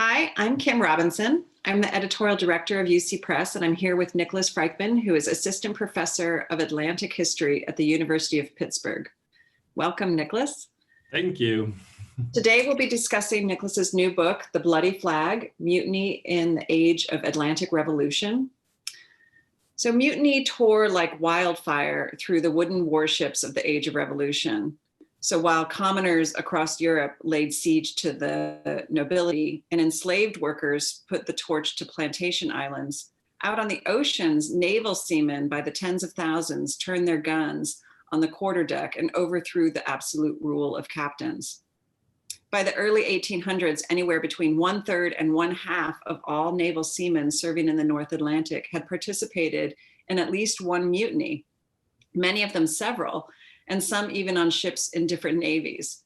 Hi, I'm Kim Robinson. I'm the editorial director of UC Press, and I'm here with Niklas Frykman, who is assistant professor of Atlantic history at the University of Pittsburgh. Welcome, Niklas. Thank you. Today, we'll be discussing Niklas's new book, The Bloody Flag, Mutiny in the Age of Atlantic Revolution. So mutiny tore like wildfire through the wooden warships of the Age of Revolution. So while commoners across Europe laid siege to the nobility and enslaved workers put the torch to plantation islands, out on the oceans, naval seamen by the tens of thousands turned their guns on the quarterdeck and overthrew the absolute rule of captains. By the early 1800s, anywhere between 1/3 and 1/2 of all naval seamen serving in the North Atlantic had participated in at least one mutiny, many of them several, and some even on ships in different navies.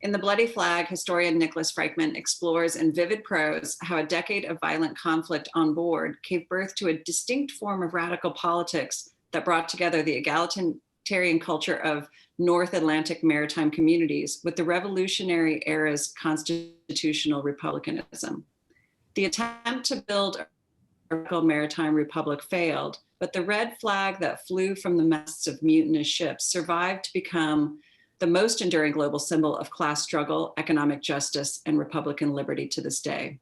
In The Bloody Flag, historian Niklas Frykman explores in vivid prose how a decade of violent conflict on board gave birth to a distinct form of radical politics that brought together the egalitarian culture of North Atlantic maritime communities with the Revolutionary era's constitutional republicanism. The attempt to build a maritime republic failed, but the red flag that flew from the masts of mutinous ships survived to become the most enduring global symbol of class struggle, economic justice, and Republican liberty to this day.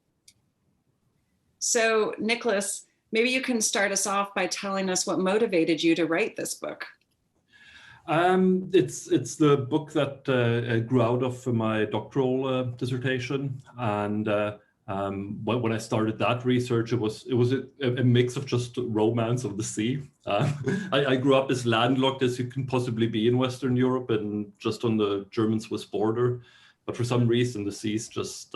So, Niklas, maybe you can start us off by telling us what motivated you to write this book. It's the book that grew out of my doctoral dissertation, and when I started that research, it was a mix of just romance of the sea. I grew up as landlocked as you can possibly be in Western Europe and just on the German-Swiss border, but for some reason the seas just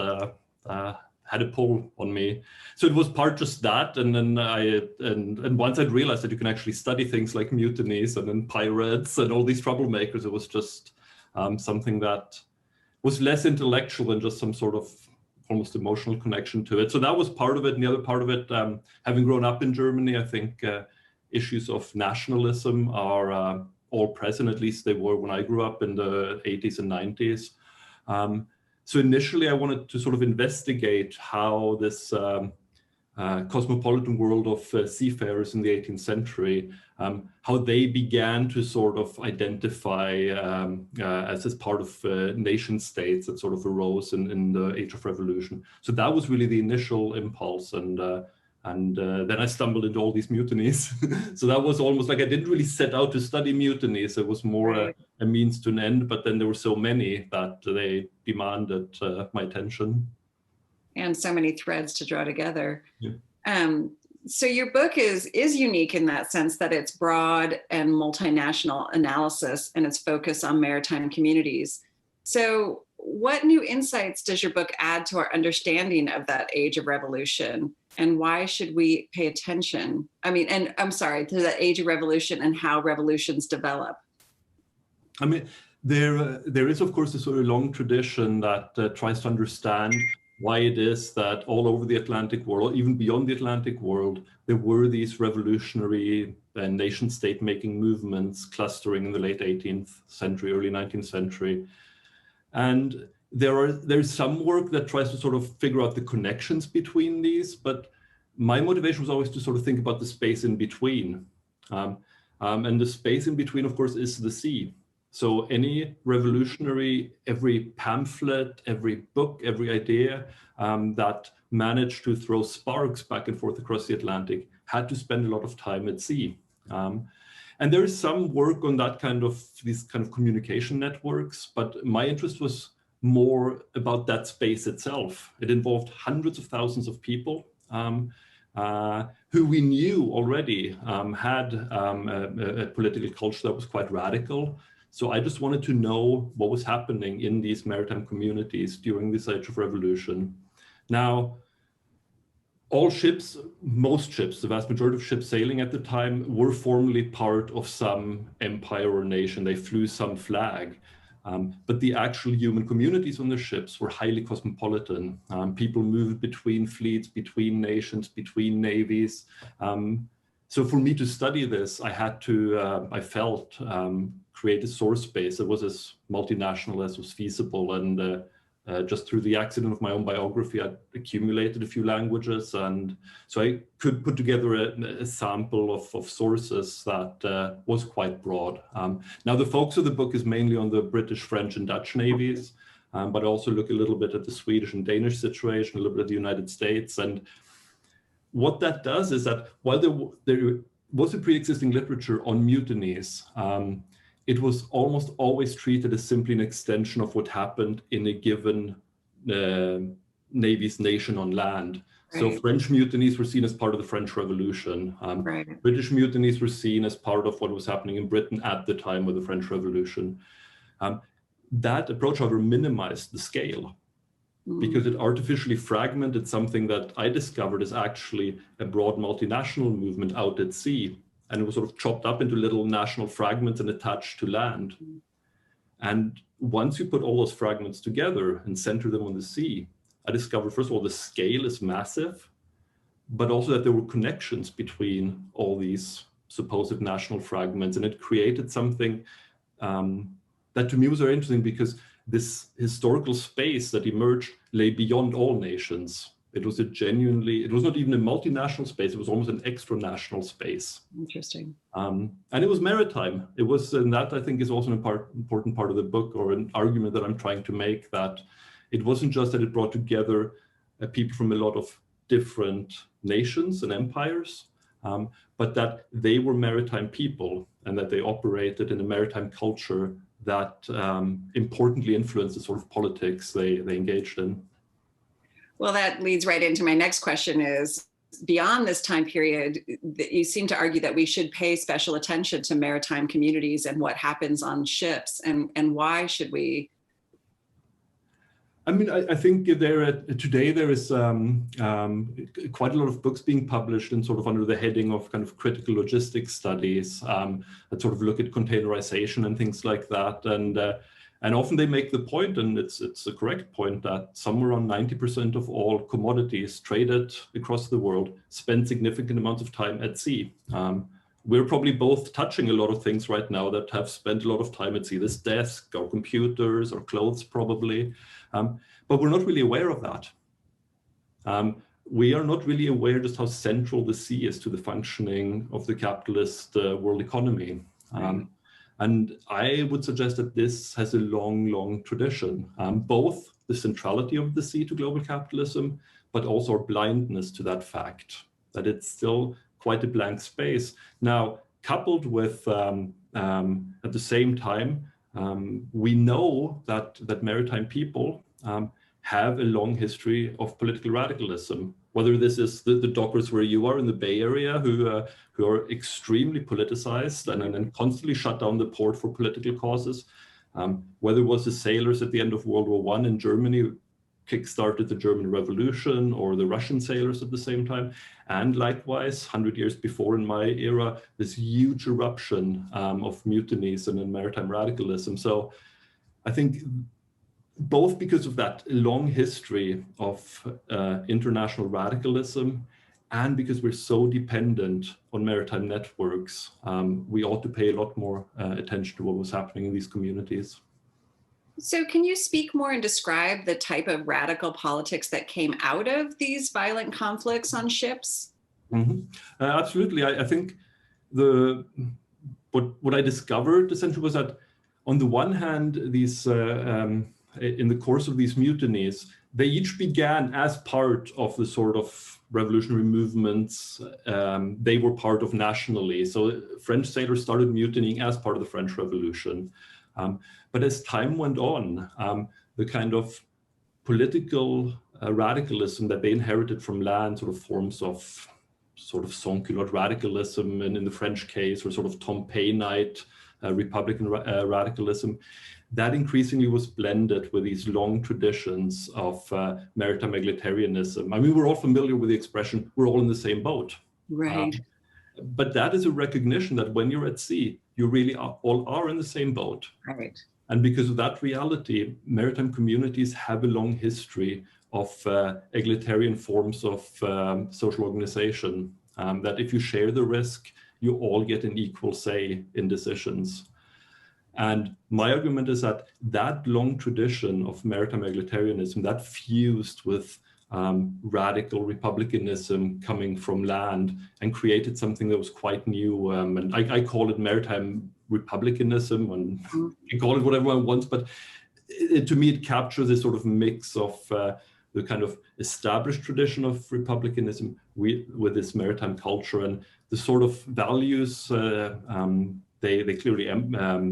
had a pull on me. So it was part just that, and then and once I'd realized that you can actually study things like mutinies and then pirates and all these troublemakers, it was just something that was less intellectual and just some sort of almost emotional connection to it. So that was part of it. And the other part of it, having grown up in Germany, I think issues of nationalism are all present, at least they were when I grew up in the 80s and 90s. So initially I wanted to sort of investigate how this cosmopolitan world of seafarers in the 18th century, how they began to sort of identify as part of nation states that sort of arose in the Age of Revolution. So that was really the initial impulse, and then I stumbled into all these mutinies. So that was almost like I didn't really set out to study mutinies. It was more a means to an end, but then there were so many that they demanded my attention. And so many threads to draw together. Yeah. So your book is unique in that sense that it's broad and multinational analysis and its focus on maritime communities. So what new insights does your book add to our understanding of that Age of Revolution? And why should we pay attention? I mean, and I'm sorry, to the Age of Revolution and how revolutions develop. I mean, there is, of course, a sort of long tradition that tries to understand why it is that all over the Atlantic world, even beyond the Atlantic world, there were these revolutionary nation state making movements clustering in the late 18th century, early 19th century. And there's some work that tries to sort of figure out the connections between these, but my motivation was always to sort of think about the space in between. And the space in between, of course, is the sea. So any revolutionary, every pamphlet, every book, every idea that managed to throw sparks back and forth across the Atlantic had to spend a lot of time at sea. And there is some work on that these kind of communication networks, but my interest was more about that space itself. It involved hundreds of thousands of people who we knew already had a political culture that was quite radical. So I just wanted to know what was happening in these maritime communities during this Age of Revolution. Now, all ships, most ships, the vast majority of ships sailing at the time were formerly part of some empire or nation. They flew some flag. But the actual human communities on the ships were highly cosmopolitan. People moved between fleets, between nations, between navies. So for me to study this, I had to, I felt, create a source space that was as multinational as was feasible and just through the accident of my own biography, I accumulated a few languages, and so I could put together a sample of sources that was quite broad. Now, the focus of the book is mainly on the British, French, and Dutch navies, but I also look a little bit at the Swedish and Danish situation, a little bit at the United States. And what that does is that while there was a pre-existing literature on mutinies, it was almost always treated as simply an extension of what happened in a given navy's nation on land. Right. So French mutinies were seen as part of the French Revolution. Right. British mutinies were seen as part of what was happening in Britain at the time of the French Revolution. That approach, however, minimized the scale because it artificially fragmented something that I discovered is actually a broad multinational movement out at sea. And it was sort of chopped up into little national fragments and attached to land. And once you put all those fragments together and center them on the sea, I discovered, first of all, the scale is massive, but also that there were connections between all these supposed national fragments. And it created something that to me was very interesting, because this historical space that emerged lay beyond all nations. It was it was not even a multinational space, it was almost an extra-national space. Interesting. And it was maritime. It was, and that I think is also an important part of the book, or an argument that I'm trying to make, that it wasn't just that it brought together people from a lot of different nations and empires, but that they were maritime people and that they operated in a maritime culture that importantly influenced the sort of politics they engaged in. Well, that leads right into my next question is, beyond this time period, you seem to argue that we should pay special attention to maritime communities and what happens on ships, and why should we? I mean, I think today there is quite a lot of books being published and sort of under the heading of kind of critical logistics studies that sort of look at containerization and things like that. And often they make the point, and it's a correct point, that somewhere around 90% of all commodities traded across the world spend significant amounts of time at sea. We're probably both touching a lot of things right now that have spent a lot of time at sea. This desk, our computers, our clothes probably, but we're not really aware of that. We are not really aware just how central the sea is to the functioning of the capitalist world economy. And I would suggest that this has a long, long tradition, both the centrality of the sea to global capitalism, but also our blindness to that fact, that it's still quite a blank space. Now, coupled with, at the same time, we know that maritime people have a long history of political radicalism, whether this is the dockers where you are in the Bay Area, who are extremely politicized and constantly shut down the port for political causes, whether it was the sailors at the end of World War I in Germany who kickstarted the German Revolution, or the Russian sailors at the same time, and likewise, 100 years before in my era, this huge eruption of mutinies and maritime radicalism. So I think both because of that long history of international radicalism, and because we're so dependent on maritime networks, we ought to pay a lot more attention to what was happening in these communities. So can you speak more and describe the type of radical politics that came out of these violent conflicts on ships? Mm-hmm. Absolutely. I think what I discovered essentially was that on the one hand, these in the course of these mutinies, they each began as part of the sort of revolutionary movements they were part of nationally. So French sailors started mutinying as part of the French Revolution. But as time went on, the kind of political radicalism that they inherited from land, sort of forms of sort of sans-culotte radicalism, and in the French case, or sort of Tom Paineite republican radicalism, that increasingly was blended with these long traditions of maritime egalitarianism. I mean, we're all familiar with the expression, we're all in the same boat. Right. But that is a recognition that when you're at sea, you really all are in the same boat. Right. And because of that reality, maritime communities have a long history of egalitarian forms of social organization, that if you share the risk, you all get an equal say in decisions. And my argument is that that long tradition of maritime egalitarianism, that fused with radical republicanism coming from land and created something that was quite new. And I call it maritime republicanism, and you can call it whatever one wants, but to me, it captures this sort of mix of the kind of established tradition of republicanism with this maritime culture, and the sort of values they clearly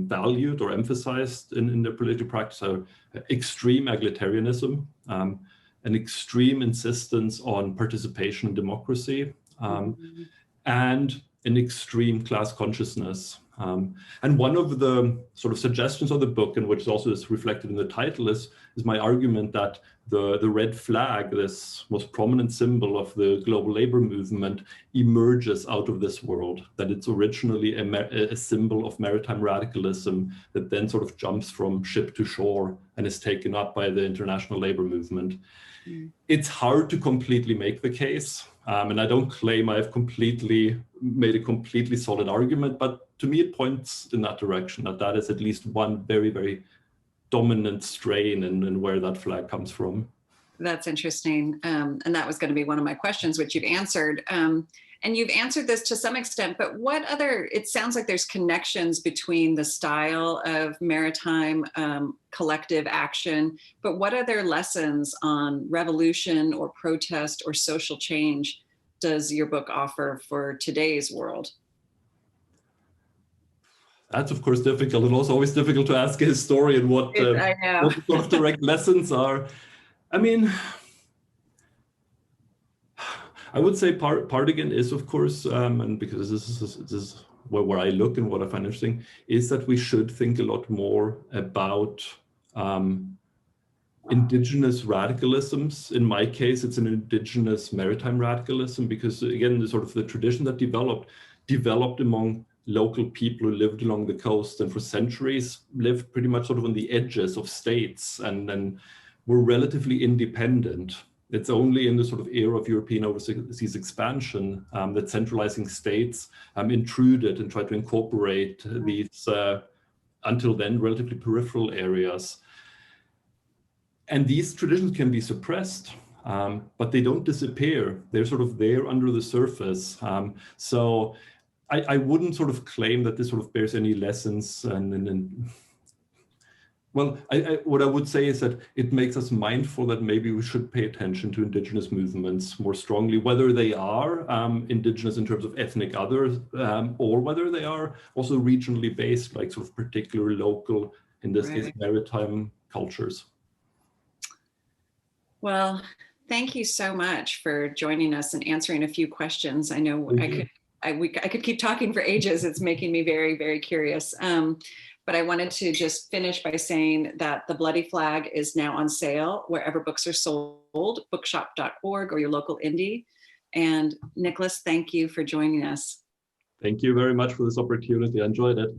valued or emphasized in their political practice are extreme egalitarianism, an extreme insistence on participation and democracy, and an extreme class consciousness. And one of the sort of suggestions of the book, and which also is reflected in the title, is my argument that the red flag, this most prominent symbol of the global labor movement, emerges out of this world, that it's originally a symbol of maritime radicalism that then sort of jumps from ship to shore and is taken up by the international labor movement. It's hard to completely make the case, and I don't claim I've completely made a completely solid argument, but to me it points in that direction, that is at least one very, very dominant strain in where that flag comes from. That's interesting. And that was going to be one of my questions, which you've answered. And you've answered this to some extent, but what other, it sounds like there's connections between the style of maritime collective action, but what other lessons on revolution or protest or social change does your book offer for today's world? That's of course difficult, and also always difficult to ask a historian what the sort of direct lessons are. I mean, I would say part again is, of course, and because this is where I look and what I find interesting, is that we should think a lot more about indigenous radicalisms. In my case, it's an indigenous maritime radicalism, because again, the sort of the tradition that developed among local people who lived along the coast and for centuries lived pretty much sort of on the edges of states and then were relatively independent. It's only in the sort of era of European overseas expansion that centralizing states intruded and tried to incorporate these, until then, relatively peripheral areas. And these traditions can be suppressed, but they don't disappear. They're sort of there under the surface. So I wouldn't sort of claim that this sort of bears any lessons. Well, what I would say is that it makes us mindful that maybe we should pay attention to indigenous movements more strongly, whether they are indigenous in terms of ethnic others, or whether they are also regionally based, like sort of particular local, in this case, maritime cultures. Well, thank you so much for joining us and answering a few questions. I know I could keep talking for ages. It's making me very, very curious. But I wanted to just finish by saying that The Bloody Flag is now on sale wherever books are sold, bookshop.org or your local indie. And Niklas, thank you for joining us. Thank you very much for this opportunity. I enjoyed it.